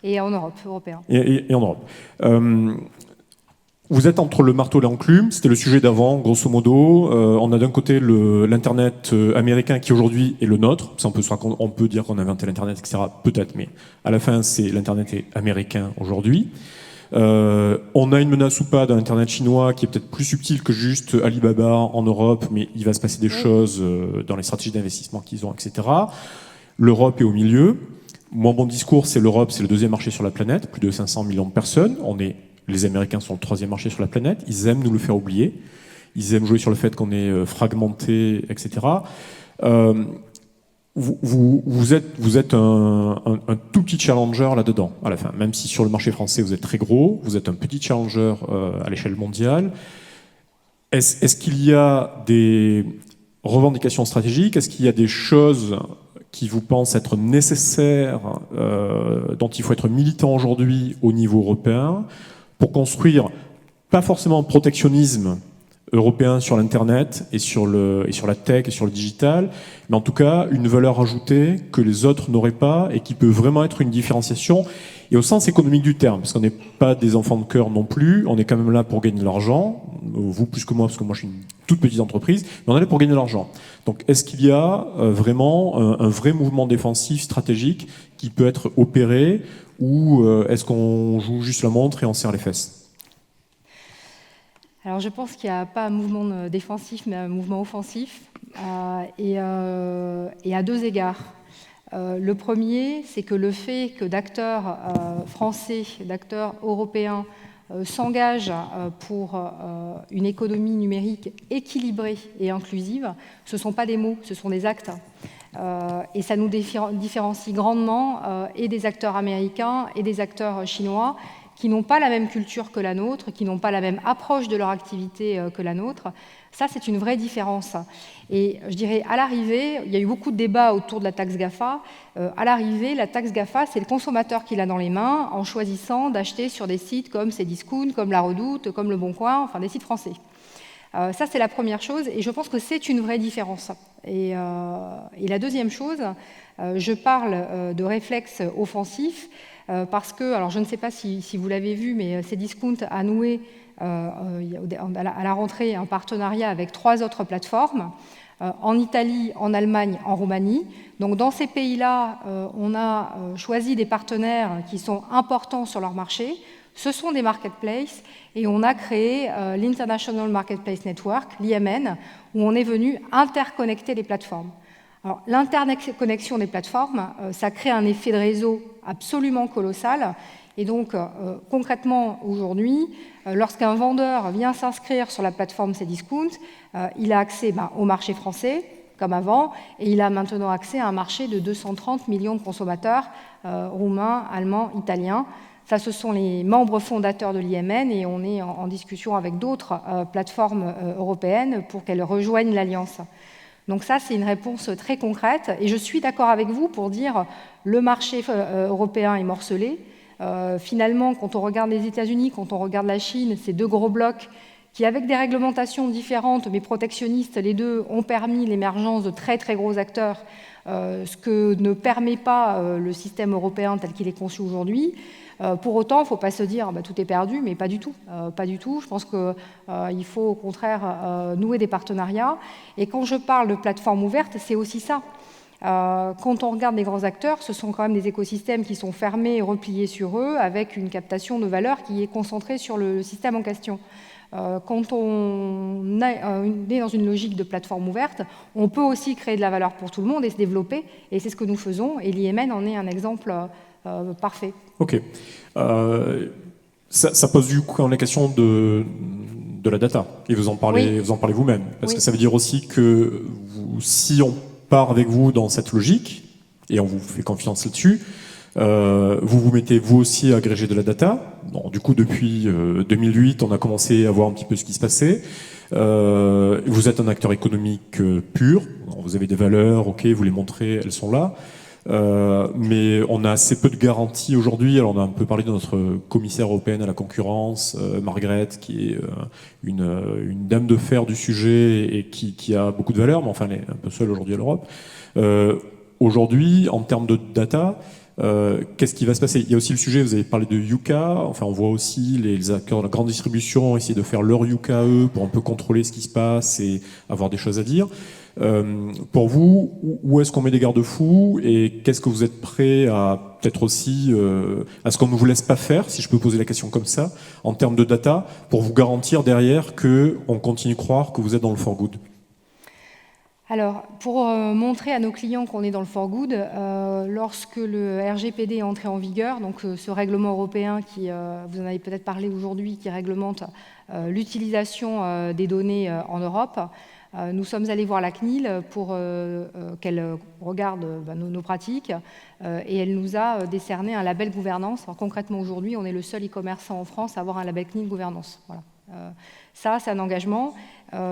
et en Europe, européen. Et en Europe. Vous êtes entre le marteau et l'enclume, c'était le sujet d'avant, grosso modo. On a d'un côté l'Internet américain qui aujourd'hui est le nôtre. On peut dire qu'on a inventé l'Internet, etc. Peut-être, mais à la fin, c'est l'Internet américain aujourd'hui. On a une menace ou pas d'un Internet chinois qui est peut-être plus subtil que juste Alibaba en Europe, mais il va se passer des choses dans les stratégies d'investissement qu'ils ont, etc. L'Europe est au milieu. Mon discours, c'est l'Europe, c'est le deuxième marché sur la planète, plus de 500 millions de personnes. Les Américains sont le troisième marché sur la planète. Ils aiment nous le faire oublier. Ils aiment jouer sur le fait qu'on est fragmenté, etc. Vous êtes un tout petit challenger là-dedans, à la fin. Même si sur le marché français, vous êtes très gros, vous êtes un petit challenger à l'échelle mondiale. Est-ce qu'il y a des revendications stratégiques? Est-ce qu'il y a des choses qui vous pensent être nécessaires, dont il faut être militant aujourd'hui au niveau européen, pour construire, pas forcément un protectionnisme européen sur l'Internet et sur la tech et sur le digital, mais en tout cas une valeur ajoutée que les autres n'auraient pas et qui peut vraiment être une différenciation, et au sens économique du terme, parce qu'on n'est pas des enfants de cœur non plus, on est quand même là pour gagner de l'argent, vous plus que moi, parce que moi je suis une toute petite entreprise, mais on est là pour gagner de l'argent. Donc est-ce qu'il y a vraiment un vrai mouvement défensif stratégique qui peut être opéré, ou est-ce qu'on joue juste la montre et on serre les fesses? Alors je pense qu'il n'y a pas un mouvement défensif, mais un mouvement offensif, et à deux égards. Le premier, c'est que le fait que d'acteurs français, d'acteurs européens s'engagent pour une économie numérique équilibrée et inclusive, ce ne sont pas des mots, ce sont des actes. Et ça nous différencie grandement et des acteurs américains et des acteurs chinois, qui n'ont pas la même culture que la nôtre, qui n'ont pas la même approche de leur activité que la nôtre. Ça, c'est une vraie différence. Et je dirais, à l'arrivée, il y a eu beaucoup de débats autour de la taxe GAFA. À l'arrivée, la taxe GAFA, c'est le consommateur qui l'a dans les mains en choisissant d'acheter sur des sites comme Cdiscount, comme La Redoute, comme Le Bon Coin, enfin des sites français. Ça, c'est la première chose, et je pense que c'est une vraie différence. Et la deuxième chose, je parle de réflexe offensif, parce que, alors je ne sais pas si vous l'avez vu, mais Cdiscount a noué à la rentrée un partenariat avec 3 autres plateformes, en Italie, en Allemagne, en Roumanie. Donc dans ces pays-là, on a choisi des partenaires qui sont importants sur leur marché. Ce sont des marketplaces, et on a créé l'International Marketplace Network, l'IMN, où on est venu interconnecter les plateformes. Alors, l'interconnexion des plateformes, ça crée un effet de réseau absolument colossal. Et donc, concrètement, aujourd'hui, lorsqu'un vendeur vient s'inscrire sur la plateforme Cdiscount, il a accès au marché français, comme avant, et il a maintenant accès à un marché de 230 millions de consommateurs, roumains, allemands, italiens. Ça, ce sont les membres fondateurs de l'IMN, et on est en discussion avec d'autres plateformes européennes pour qu'elles rejoignent l'Alliance. Donc ça, c'est une réponse très concrète. Et je suis d'accord avec vous pour dire le marché européen est morcelé. Finalement, quand on regarde les États-Unis, quand on regarde la Chine, ces 2 gros blocs qui, avec des réglementations différentes mais protectionnistes, les deux ont permis l'émergence de très très gros acteurs, ce que ne permet pas le système européen tel qu'il est conçu aujourd'hui. Pour autant, il ne faut pas se dire tout est perdu, mais pas du tout. Pas du tout. Je pense qu'il faut au contraire nouer des partenariats. Et quand je parle de plateforme ouverte, c'est aussi ça. Quand on regarde les grands acteurs, ce sont quand même des écosystèmes qui sont fermés et repliés sur eux, avec une captation de valeur qui est concentrée sur le système en question. Quand on est dans une logique de plateforme ouverte, on peut aussi créer de la valeur pour tout le monde et se développer, et c'est ce que nous faisons, et l'IMN en est un exemple parfait. Ok. Ça pose du coup la question de de la data. Et vous en parlez, vous en parlez vous-même. Parce que ça veut dire aussi que si on part avec vous dans cette logique, et on vous fait confiance là-dessus, vous vous mettez vous aussi à agréger de la data. Bon, du coup, depuis 2008, on a commencé à voir un petit peu ce qui se passait. Vous êtes un acteur économique pur. Vous avez des valeurs, ok, vous les montrez, elles sont là. Mais on a assez peu de garanties aujourd'hui. Alors on a un peu parlé de notre commissaire européenne à la concurrence, Margaret, qui est une dame de fer du sujet et qui a beaucoup de valeur, mais enfin elle est un peu seule aujourd'hui à l'Europe. Aujourd'hui, en termes de data, qu'est-ce qui va se passer? Il y a aussi le sujet, vous avez parlé de Yuka, enfin on voit aussi les acteurs de la grande distribution essayer de faire leur Yuka eux pour un peu contrôler ce qui se passe et avoir des choses à dire. Pour vous, où est-ce qu'on met des garde-fous et qu'est-ce que vous êtes prêt à peut-être aussi à ce qu'on ne vous laisse pas faire, si je peux poser la question comme ça, en termes de data, pour vous garantir derrière qu'on continue de croire que vous êtes dans le for good? Alors, pour montrer à nos clients qu'on est dans le for good, lorsque le RGPD est entré en vigueur, donc ce règlement européen qui, vous en avez peut-être parlé aujourd'hui, qui réglemente l'utilisation des données en Europe, nous sommes allés voir la CNIL pour qu'elle regarde nos pratiques et elle nous a décerné un label gouvernance. Alors, concrètement, aujourd'hui, on est le seul e-commerçant en France à avoir un label CNIL gouvernance. Voilà. Ça, c'est un engagement.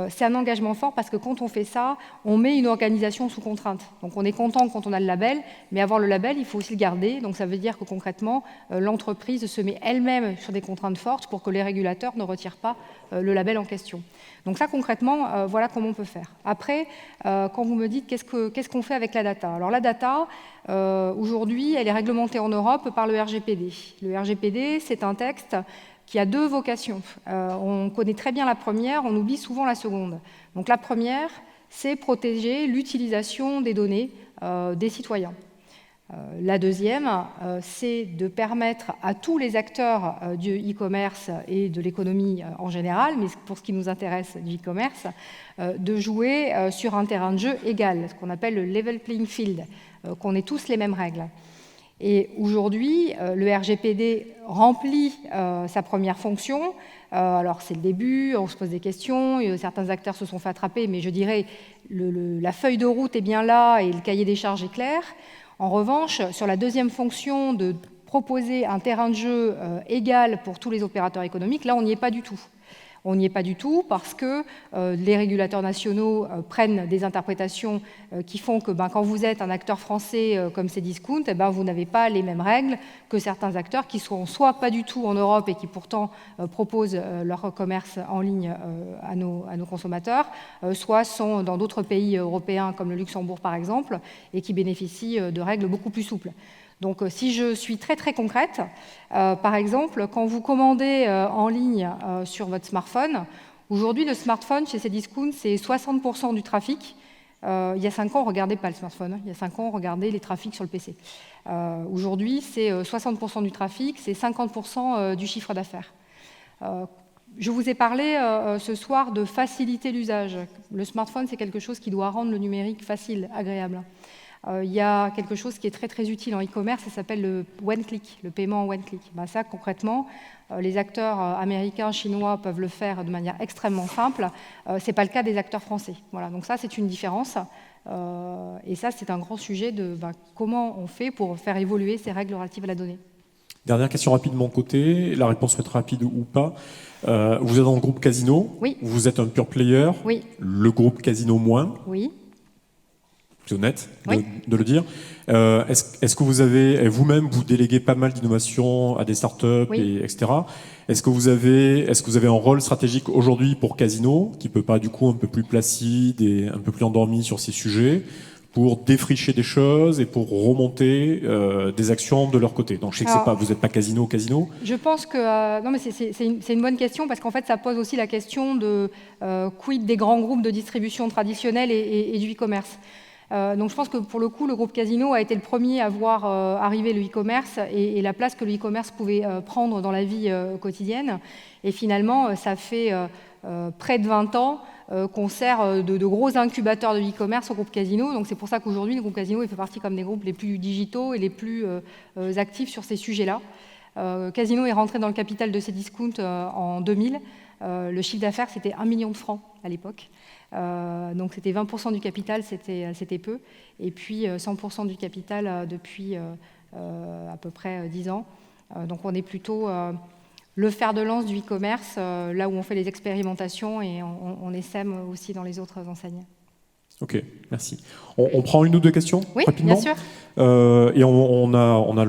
C'est un engagement fort parce que quand on fait ça, on met une organisation sous contrainte. Donc on est content quand on a le label, mais avoir le label, il faut aussi le garder. Donc ça veut dire que concrètement, l'entreprise se met elle-même sur des contraintes fortes pour que les régulateurs ne retirent pas le label en question. Donc ça, concrètement, voilà comment on peut faire. Après, quand vous me dites qu'est-ce qu'on fait avec la data? Alors la data, aujourd'hui, elle est réglementée en Europe par le RGPD. Le RGPD, c'est un texte qui a deux vocations. On connaît très bien la première, on oublie souvent la seconde. Donc la première, c'est protéger l'utilisation des données des citoyens. La deuxième, c'est de permettre à tous les acteurs du e-commerce et de l'économie en général, mais pour ce qui nous intéresse du e-commerce, de jouer sur un terrain de jeu égal, ce qu'on appelle le level playing field, qu'on ait tous les mêmes règles. Et aujourd'hui, le RGPD remplit sa première fonction. Alors c'est le début, on se pose des questions, certains acteurs se sont fait attraper, mais je dirais la feuille de route est bien là et le cahier des charges est clair. En revanche, sur la deuxième fonction de proposer un terrain de jeu égal pour tous les opérateurs économiques, là on n'y est pas du tout. On n'y est pas du tout parce que les régulateurs nationaux prennent des interprétations qui font que quand vous êtes un acteur français comme Cdiscount, vous n'avez pas les mêmes règles que certains acteurs qui sont soit pas du tout en Europe et qui pourtant proposent leur commerce en ligne à nos consommateurs, soit sont dans d'autres pays européens comme le Luxembourg par exemple et qui bénéficient de règles beaucoup plus souples. Donc si je suis très très concrète, par exemple, quand vous commandez en ligne sur votre smartphone, aujourd'hui le smartphone chez Cdiscount c'est 60% du trafic. Il y a 5 ans on ne regardait pas le smartphone, il y a 5 ans on regardait les trafics sur le PC. Aujourd'hui c'est 60% du trafic, c'est 50% du chiffre d'affaires. Je vous ai parlé ce soir de faciliter l'usage. Le smartphone c'est quelque chose qui doit rendre le numérique facile, agréable. Il y a quelque chose qui est très très utile en e-commerce, ça s'appelle le one-click, le paiement en one-click. Ça, concrètement, les acteurs américains, chinois peuvent le faire de manière extrêmement simple. Ce n'est pas le cas des acteurs français. Voilà, donc ça, c'est une différence. Et ça, c'est un grand sujet de comment on fait pour faire évoluer ces règles relatives à la donnée. Dernière question rapide de mon côté, la réponse peut être rapide ou pas. Vous êtes dans le groupe Casino. Oui. Vous êtes un pure player. Oui. Le groupe Casino moins. Oui. C'est honnête oui. de le dire. Est-ce que vous avez, vous-même, vous déléguez pas mal d'innovations à des startups, oui. etc. Est-ce que vous avez un rôle stratégique aujourd'hui pour Casino, qui peut pas du coup un peu plus placide et un peu plus endormi sur ces sujets, pour défricher des choses et pour remonter des actions de leur côté? Donc je sais que vous n'êtes pas Casino. Je pense que non, mais c'est une bonne question parce qu'en fait ça pose aussi la question de quid des grands groupes de distribution traditionnels et du e-commerce. Donc je pense que pour le coup, le groupe Casino a été le premier à voir arriver le e-commerce et la place que le e-commerce pouvait prendre dans la vie quotidienne. Et finalement, ça fait près de 20 ans qu'on sert de gros incubateurs de e-commerce au groupe Casino. Donc c'est pour ça qu'aujourd'hui, le groupe Casino il fait partie comme des groupes les plus digitaux et les plus actifs sur ces sujets-là. Casino est rentré dans le capital de Cdiscount en 2000. Le chiffre d'affaires, c'était 1 million de francs à l'époque. Donc c'était 20% du capital, c'était peu. Et puis 100% du capital depuis à peu près 10 ans. Donc on est plutôt le fer de lance du e-commerce, là où on fait les expérimentations et on essaime aussi dans les autres enseignes. Ok, merci. On prend une ou deux questions rapidement. Bien sûr. Et on a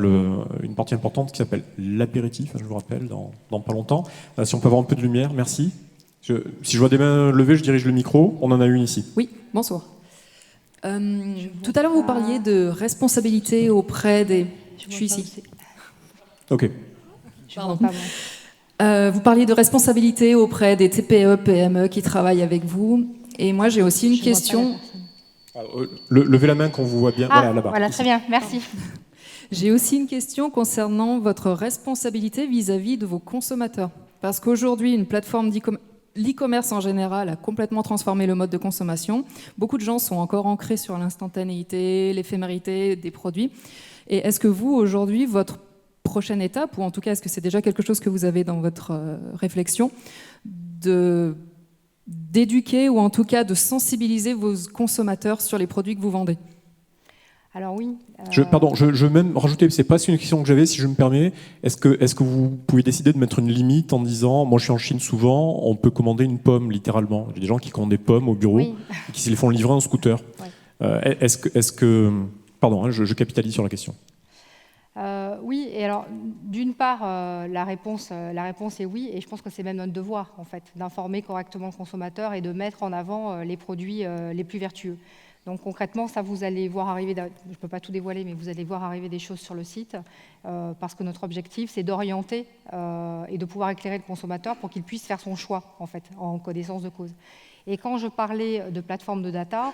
une partie importante qui s'appelle l'apéritif, je vous rappelle, dans pas longtemps. Si on peut avoir un peu de lumière, merci. Si je vois des mains levées, je dirige le micro. On en a une ici. Oui, bonsoir. Tout à l'heure, vous parliez de responsabilité auprès des... Je suis ici. Ok. Pardon. Vous parliez de responsabilité auprès des TPE, PME qui travaillent avec vous. Et moi, j'ai aussi une question. Levez la main qu'on vous voit bien. Voilà, là-bas. Voilà, très bien, merci. J'ai aussi une question concernant votre responsabilité vis-à-vis de vos consommateurs. Parce qu'aujourd'hui, une plateforme l'e-commerce en général a complètement transformé le mode de consommation. Beaucoup de gens sont encore ancrés sur l'instantanéité, l'éphémérité des produits. Et est-ce que vous, aujourd'hui, votre prochaine étape, ou en tout cas, est-ce que c'est déjà quelque chose que vous avez dans votre réflexion, d'éduquer ou en tout cas de sensibiliser vos consommateurs sur les produits que vous vendez? Alors oui. Je veux même rajouter, c'est pas une question que j'avais, si je me permets. Est-ce que vous pouvez décider de mettre une limite en disant, moi je suis en Chine souvent, on peut commander une pomme littéralement. J'ai des gens qui commandent des pommes au bureau et qui se les font livrer en scooter. Pardon, je capitalise sur la question. Oui, et alors d'une part, la réponse est oui, et je pense que c'est même notre devoir en fait, d'informer correctement le consommateur et de mettre en avant les produits les plus vertueux. Donc concrètement, ça vous allez voir arriver, je ne peux pas tout dévoiler, mais vous allez voir arriver des choses sur le site, parce que notre objectif, c'est d'orienter et de pouvoir éclairer le consommateur pour qu'il puisse faire son choix en fait, en connaissance de cause. Et quand je parlais de plateforme de data,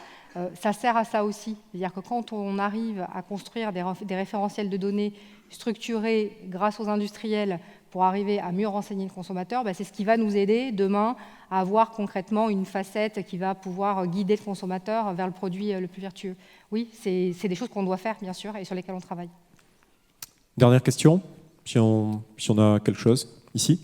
ça sert à ça aussi. C'est-à-dire que quand on arrive à construire des référentiels de données structurés grâce aux industriels pour arriver à mieux renseigner le consommateur, c'est ce qui va nous aider demain à avoir concrètement une facette qui va pouvoir guider le consommateur vers le produit le plus vertueux. Oui, c'est des choses qu'on doit faire, bien sûr, et sur lesquelles on travaille. Dernière question, si on a quelque chose ici.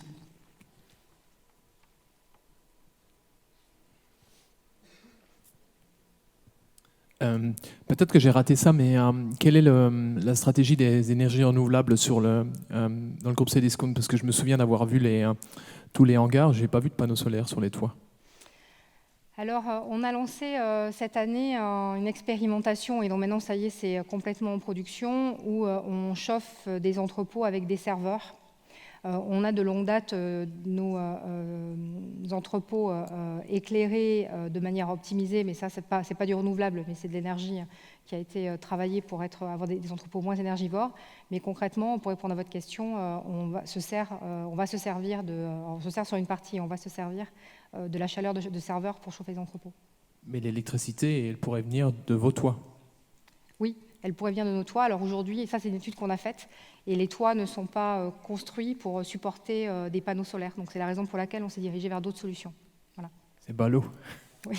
Peut-être que j'ai raté ça, mais quelle est la stratégie des énergies renouvelables dans le groupe Cdiscount? Parce que je me souviens d'avoir vu tous les hangars, je n'ai pas vu de panneaux solaires sur les toits. Alors, on a lancé cette année une expérimentation, et donc maintenant, ça y est, c'est complètement en production, où on chauffe des entrepôts avec des serveurs. On a de longue date nos entrepôts éclairés de manière optimisée, mais ça, c'est pas du renouvelable, mais c'est de l'énergie qui a été travaillée pour avoir des entrepôts moins énergivores. Mais concrètement, pour répondre à votre question, on se sert sur une partie, on va se servir de la chaleur de serveurs pour chauffer les entrepôts. Mais l'électricité, elle pourrait venir de vos toits? Oui, elle pourrait venir de nos toits. Alors aujourd'hui, et ça c'est une étude qu'on a faite, et les toits ne sont pas construits pour supporter des panneaux solaires. Donc c'est la raison pour laquelle on s'est dirigé vers d'autres solutions. Voilà. C'est ballot. Oui.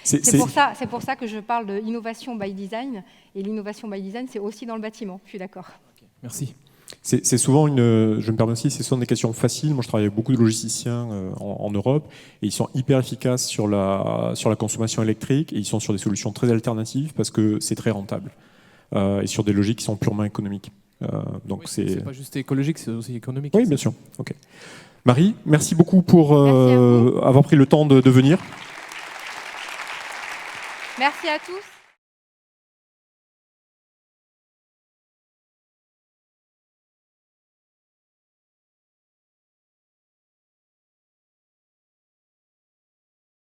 C'est pour ça que je parle de innovation by design, et l'innovation by design, c'est aussi dans le bâtiment. Je suis d'accord. Okay. Merci. C'est souvent je me permets aussi, c'est souvent des questions faciles. Moi, je travaille avec beaucoup de logisticiens en Europe, et ils sont hyper efficaces sur la consommation électrique, et ils sont sur des solutions très alternatives parce que c'est très rentable, et sur des logiques qui sont purement économiques. Donc oui, c'est pas juste écologique, c'est aussi économique. Oui, bien sûr. Okay. Marie, merci beaucoup pour avoir pris le temps de venir. Merci à tous.